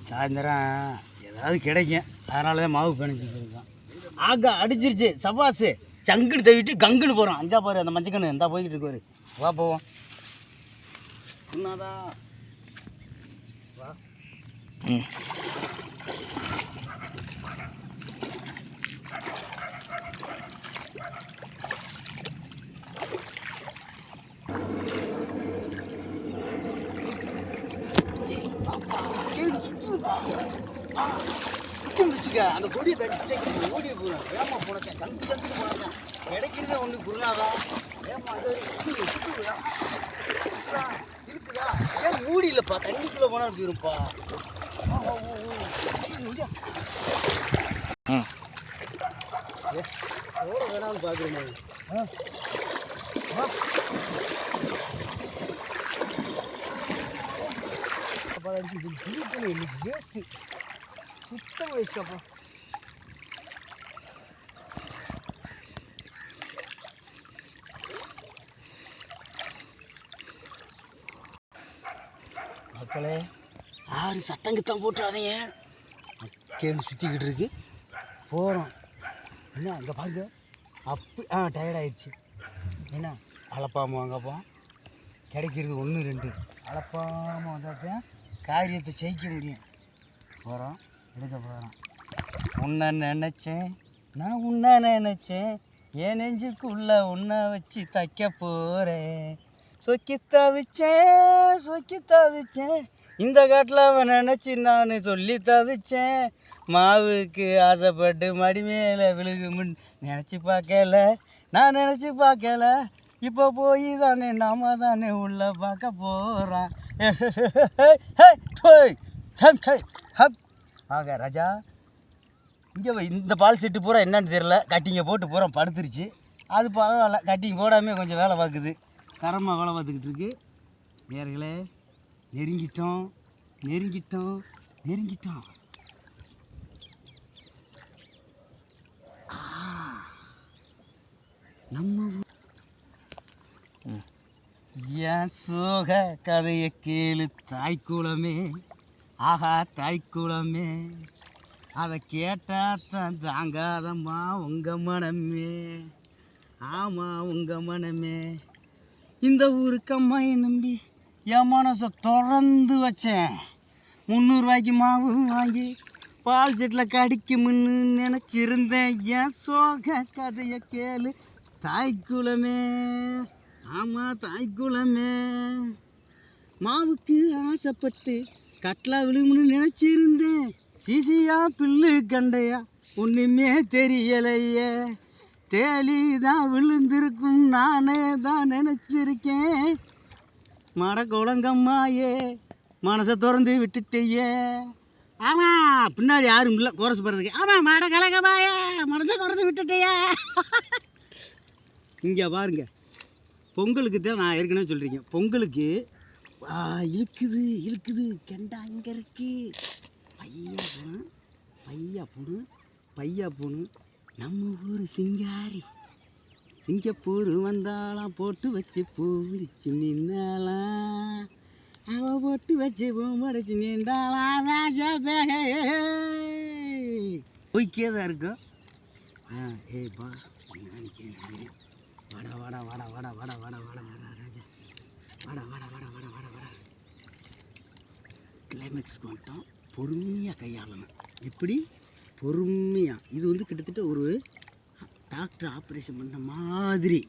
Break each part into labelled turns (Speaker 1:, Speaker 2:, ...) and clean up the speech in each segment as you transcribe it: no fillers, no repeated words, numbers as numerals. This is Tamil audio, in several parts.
Speaker 1: சாயந்தரம் ஏதாவது கிடைக்கும், அதனால தான் மாவு பிணைஞ்சிட்டு இருக்கோம். ஆகா அடிச்சிருச்சு சபாசு, சங்குன்னு தவிட்டு கங்குன்னு போகிறோம். அஞ்சா பாரு அந்த மஞ்சக்கண்ணு எந்தா போய்கிட்டு இருக்காரு. வா போவோம். சொன்னாதான் வா. அந்த கொடியை தட்டி ஓடிய போகிறேன். வேமா போனேன், கண்டு கண்டுட்டு போனேன். கிடைக்கிறதே ஒன்று குருநாதா. வேமா அது இருக்குதா? ஏன் மூடி இல்லைப்பா, தண்ணிக்குள்ளே போனால் அப்படி இருப்பா. எவ்வளோ வேணாலும் பார்க்குறேன். இன்னைக்கு வேஸ்ட்டு, சுத்தம் வேஸ்ட்டாப்பா. மக்களே யாரும் சத்தங்கத்தான் போட்டுறாதீங்க. கேள்வி சுற்றிக்கிட்டு இருக்கு, போகிறோம். என்ன அங்கே பாருங்க, டயர்டாயிடுச்சு. என்ன அலப்பாமல் வாங்கப்போம், கிடைக்கிறது 1 2. அலப்பாமல் வந்தால் காரியத்தை ஜெயிக்க முடியும். போகிறோம், எடுக்க போகிறோம். உன்னை நினச்சேன், நான் உன்னை நினச்சேன், என் நெஞ்சுக்குள்ளே உன்னை வச்சு தைக்க போகிறேன். சொக்கி தவிச்சேன் இந்த காட்டில் அவன் நினச்சி நான் சொல்லி தவிச்சேன். மாவுக்கு ஆசைப்பட்டு மடி மேலே விழுகுமுன்னு நினச்சி பார்க்கல, நான் நினச்சி பார்க்கல. இப்போ போய் தானே நாம தானே உள்ளே பார்க்க போகிறான். ஆக ராஜா இங்கே இந்த பால் செட்டு பூரா என்னன்னு தெரியல, கட்டிங்க போட்டு பூரா படுத்துருச்சு. அது பரவாயில்ல, கட்டிங் போடாமல் கொஞ்சம் வேலை பார்க்குது, தரமாக வேலை பார்த்துக்கிட்டு இருக்கு. நேர்களே நெருங்கிட்டோம். நம்ம என் சோக கதையை கேளு தாய்க்குளமே, ஆஹா தாய்க்குளமே, அதை கேட்டாத்தான் தாங்காதம்மா உங்கள் மனமே. ஆமாம் உங்கள் மனமே. இந்த ஊருக்கு அம்மாயை நம்பி என் மனசை திறந்து வச்சேன். 300 ரூபாய்க்கு மாவு வாங்கி பால் செட்டில் கடிக்கும்னு நினச்சிருந்தேன். என் சோக கதையை கேளு தாய்க்குளமே, ஆமாம் தாய்க்குளமே. மாவுக்கு ஆசைப்பட்டு கட்லா விழுமுன்னு நினச்சிருந்தேன். சிசியா பில்லு கண்டையா ஒன்றுமே தெரியலையே. தேலி தான் விழுந்திருக்கும் நானே தான் நினச்சிருக்கேன். மட குளங்கம்மாயே மனசை திறந்து விட்டுட்டேயே. ஆமாம் பின்னாடி யாரும் இல்லை கோரஸ் போகிறதுக்கு. ஆமாம் மட கலங்கம்மாயே மனசை திறந்து விட்டுட்டேயே. இங்கே பாருங்க, பொங்கலுக்கு தான் நான் ஏற்கனவே சொல்லியிருக்கேன். பொங்கலுக்கு இழுக்குது கெண்டா இங்கே இருக்கு. பையா போகணும். நம்ம ஊர் சிங்காரி சிங்கப்பூர் வந்தாலாம், போட்டு வச்சு பூடிச்சு நின்னாலாம், அவள் போட்டு வச்சு பூமடிச்சு நின்றாலாம். போய்க்கே தான் இருக்கும். ஏப்பா வாடா ராஜா, வாடா. கிளைமேக்ஸ்க்கு வந்துட்டோம். பொறுமையாக கையாளணும். எப்படி பொறுமையாக. இது வந்து கிட்டத்தட்ட ஒரு டாக்டர் ஆப்ரேஷன் பண்ண மாதிரி.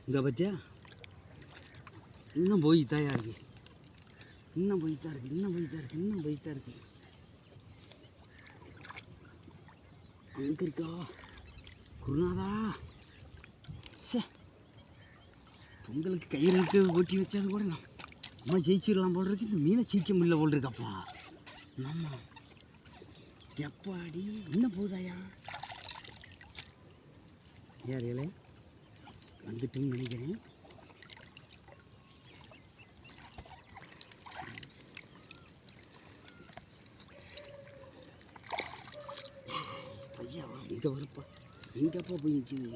Speaker 1: இங்கே பார்த்தியா, இன்னும் போய்தான் இருக்கு. அங்கே இருக்கா குருநாதா. பொங்கலுக்கு கயிறு ஓட்டி வச்சாலும் கூட நம்ம ஜெயிச்சிடலாம் போல் இருக்கு. இந்த மீனை ஜெயிக்க முடியல போல் இருக்கப்பா. நம்ம எப்பாடி என்ன போதாயா ஏரியாலே வந்துட்டுன்னு நினைக்கிறேன். ஐயா இங்கே வரப்பா, எங்கப்பா போய் நிற்கிது?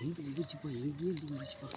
Speaker 1: எங்கே வந்துச்சுப்பா, எங்கேயும் வந்துச்சுப்பா.